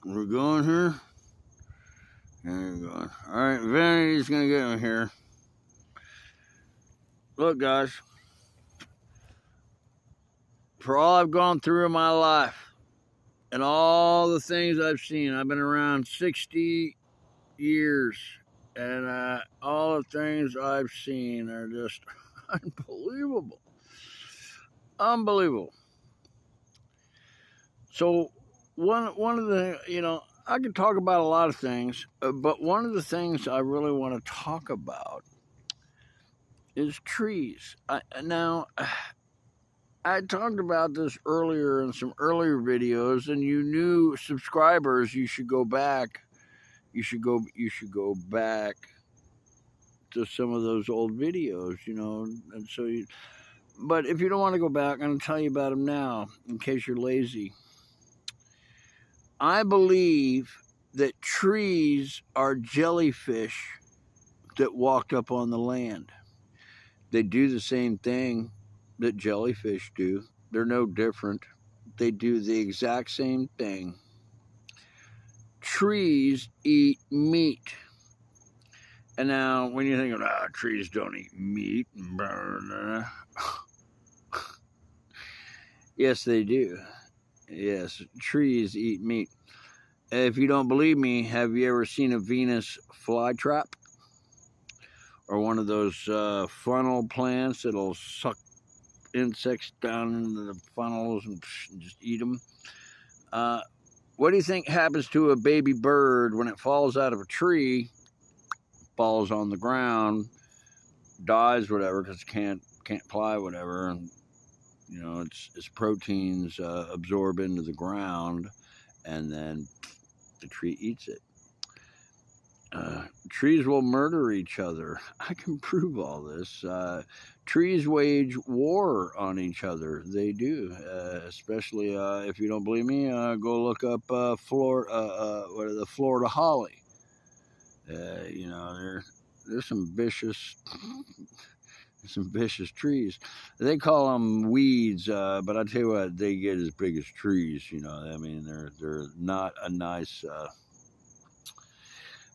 We're going here. There you go. Alright, Vanity's gonna get in here. Look, guys. For all I've gone through in my life and all the things I've seen, I've been around 60 years. And all the things I've seen are just unbelievable. Unbelievable. So one of the, I could talk about a lot of things, but one of the things I really want to talk about is trees. Now, I talked about this earlier in some earlier videos, and you new subscribers, you should go back. You should go back to some of those old videos, and so you. But if you don't want to go back, I'm going to tell you about them now, in case you're lazy. I believe that trees are jellyfish that walked up on the land. They do the same thing that jellyfish do. They're no different. They do the exact same thing. Trees eat meat. And now, when you think of, trees don't eat meat, yes, they do. Yes, trees eat meat. If you don't believe me, have you ever seen a Venus flytrap? Or one of those funnel plants that'll suck insects down into the funnels and just eat them? What do you think happens to a baby bird when it falls out of a tree, falls on the ground, dies, whatever, because it can't fly, whatever, and its proteins absorb into the ground, and then the tree eats it. Trees will murder each other. I can prove all this. Trees wage war on each other. They do, especially if you don't believe me. Go look up the Florida holly. There's some vicious. Some vicious trees. They call them weeds, but I tell you what, they get as big as trees. I mean, they're not a nice.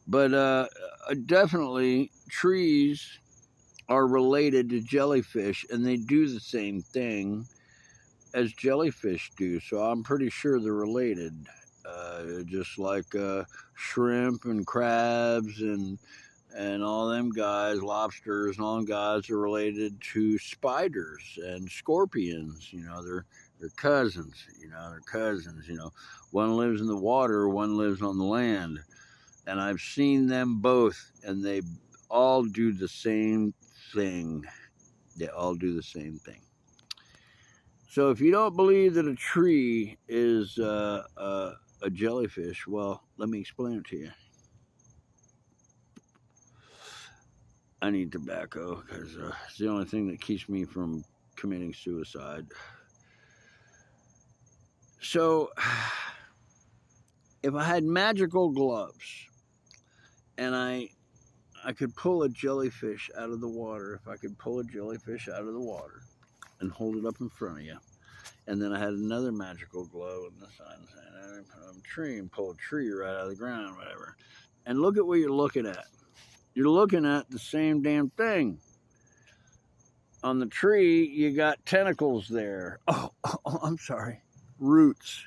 But definitely, trees are related to jellyfish, and they do the same thing as jellyfish do. So I'm pretty sure they're related, just like shrimp and crabs and all them guys, lobsters and all them guys are related to spiders and scorpions. They're cousins. They're cousins. One lives in the water, one lives on the land. And I've seen them both, and they all do the same thing. They all do the same thing. So if you don't believe that a tree is a jellyfish, well, let me explain it to you. I need tobacco because it's the only thing that keeps me from committing suicide. So if I had magical gloves and I could pull a jellyfish out of the water, if I could pull a jellyfish out of the water and hold it up in front of you, and then I had another magical glove on the side and I put on a tree and pull a tree right out of the ground, whatever, and look at what you're looking at. You're looking at the same damn thing. On the tree, you got tentacles there. Oh, I'm sorry. Roots.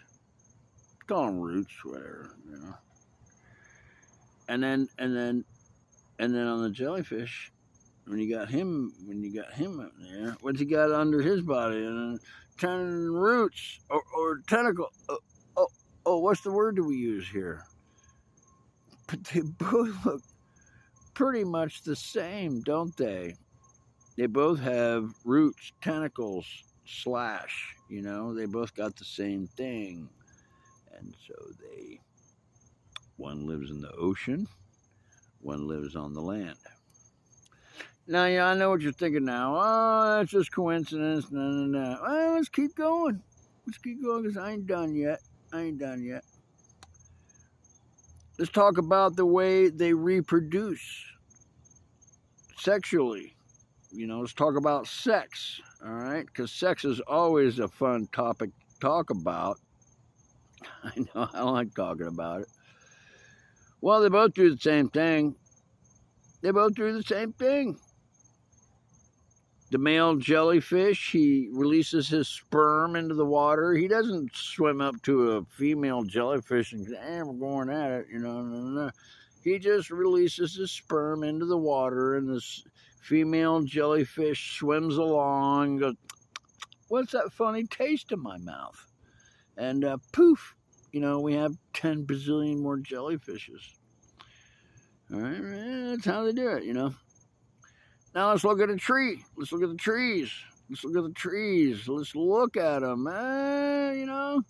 Call them roots, whatever, And then on the jellyfish, when you got him up there, what's he got under his body? And then roots or tentacle. What's the word do we use here? But they both look pretty much the same, don't they? They both have roots, tentacles, slash. They both got the same thing, and so one lives in the ocean, one lives on the land. Now, I know what you're thinking now. Oh, that's just coincidence. No. Well, let's keep going. Because I ain't done yet. Let's talk about the way they reproduce sexually. Let's talk about sex, all right? Because sex is always a fun topic to talk about. I know, I don't like talking about it. Well, they both do the same thing. They both do the same thing. The male jellyfish, he releases his sperm into the water. He doesn't swim up to a female jellyfish and say, hey, we're going at it, you know. No. He just releases his sperm into the water, and this female jellyfish swims along and goes, what's that funny taste in my mouth? And poof, you know, we have 10 bazillion more jellyfishes. All right, that's how they do it, you know. Now let's look at a tree. Let's look at the trees. Let's look at the trees. Let's look at them. You know,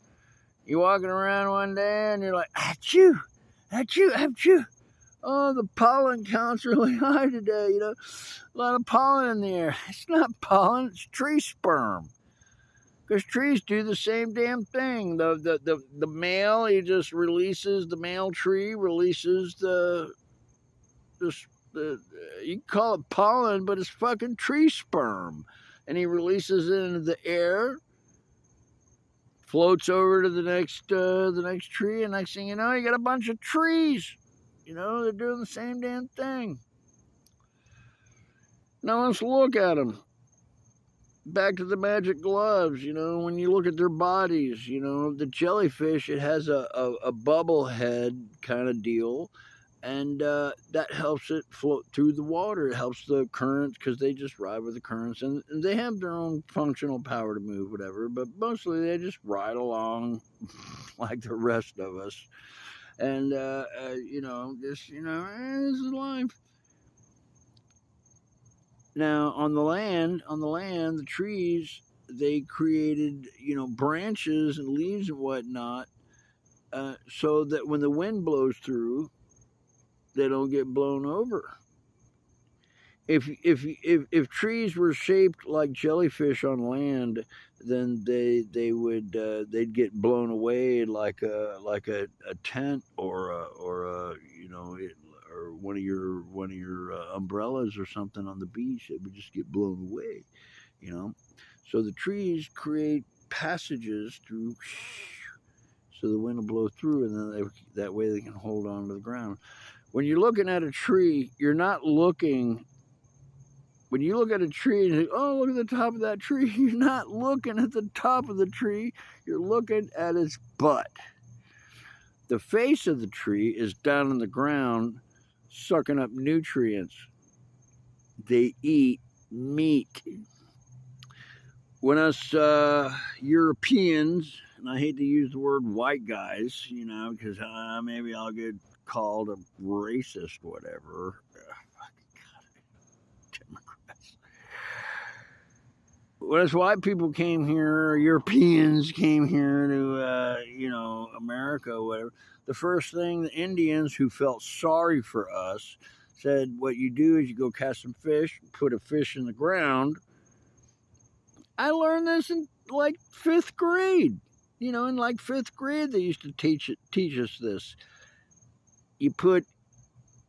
you're walking around one day and you're like, achoo, achoo, achoo. Oh, the pollen count's really high today, you know. A lot of pollen in the air. It's not pollen, it's tree sperm. Because trees do the same damn thing. The male, he just releases, the male tree releases the you can call it pollen, but it's fucking tree sperm. And he releases it into the air, floats over to the next tree, and next thing you know, you got a bunch of trees. You know, they're doing the same damn thing. Now let's look at them. Back to the magic gloves, you know, when you look at their bodies, you know, the jellyfish, it has a bubble head kind of deal. And that helps it float through the water. It helps the currents because they just ride with the currents. And they have their own functional power to move, whatever. But mostly they just ride along like the rest of us. And, you know, just, you know, this is life. Now, on the land, the trees, they created, you know, branches and leaves and whatnot so that when the wind blows through, they don't get blown over. If trees were shaped like jellyfish on land, then they'd get blown away like a tent or a you know or one of your umbrellas or something on the beach. It would just get blown away, you know. So the trees create passages through, so the wind will blow through, and then that way they can hold on to the ground. When you're looking at a tree, you're not looking. When you look at a tree and you say, oh, look at the top of that tree, you're not looking at the top of the tree, you're looking at its butt. The face of the tree is down on the ground, sucking up nutrients. They eat meat. When us Europeans, and I hate to use the word white guys, you know, because maybe I'll get called a racist, whatever. Democrats. When us white people came here, Europeans came here to, you know, America, whatever, the first thing the Indians who felt sorry for us said, what you do is you go catch some fish, put a fish in the ground. I learned this in like 5th grade. You know, in like 5th grade, they used to teach us this. You put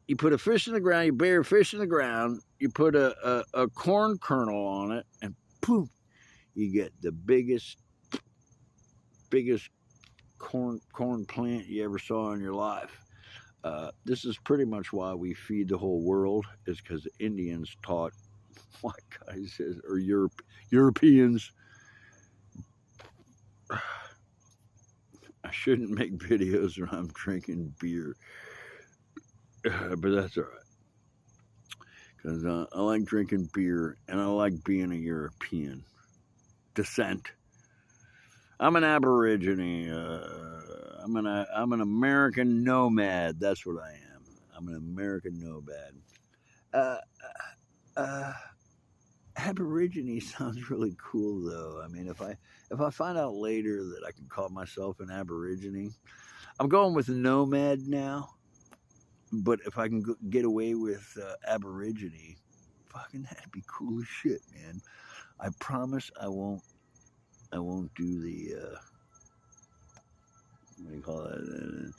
a fish in the ground, you bury a fish in the ground, you put a corn kernel on it, and poof, you get the biggest corn plant you ever saw in your life. This is pretty much why we feed the whole world, is because the Indians taught white guys or Europeans. I shouldn't make videos where I'm drinking beer, but that's all right. Because I like drinking beer and I like being a European descent. I'm an Aborigine. I'm an American nomad. That's what I am. I'm an American nomad. Aborigine sounds really cool, though. I mean, if I find out later that I can call myself an Aborigine, I'm going with nomad now. But if I can get away with Aborigine, fucking that'd be cool as shit, man. I promise I won't do the what do you call that?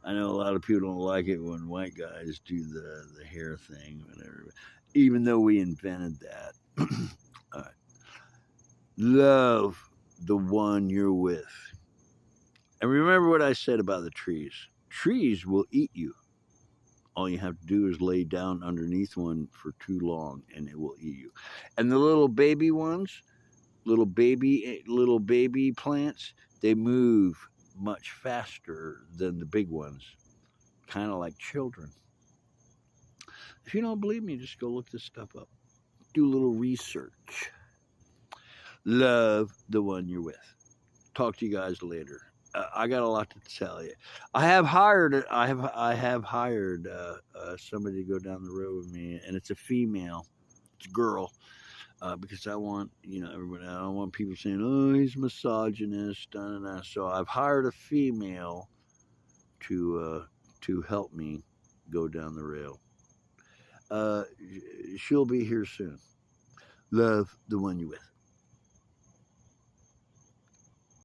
I know a lot of people don't like it when white guys do the hair thing, whatever. Even though we invented that. All right. Love the one you're with. And remember what I said about the trees. Trees will eat you. All you have to do is lay down underneath one for too long and it will eat you. And the little baby ones, little baby plants, they move much faster than the big ones, kind of like children. If you don't believe me, just go look this stuff up. Do a little research. Love the one you're with. Talk to you guys later. I got a lot to tell you. I have hired somebody to go down the road with me, and it's a female. It's a girl. Because I want, everybody. I don't want people saying, "Oh, he's misogynist." So I've hired a female to help me go down the rail. She'll be here soon. Love the one you with.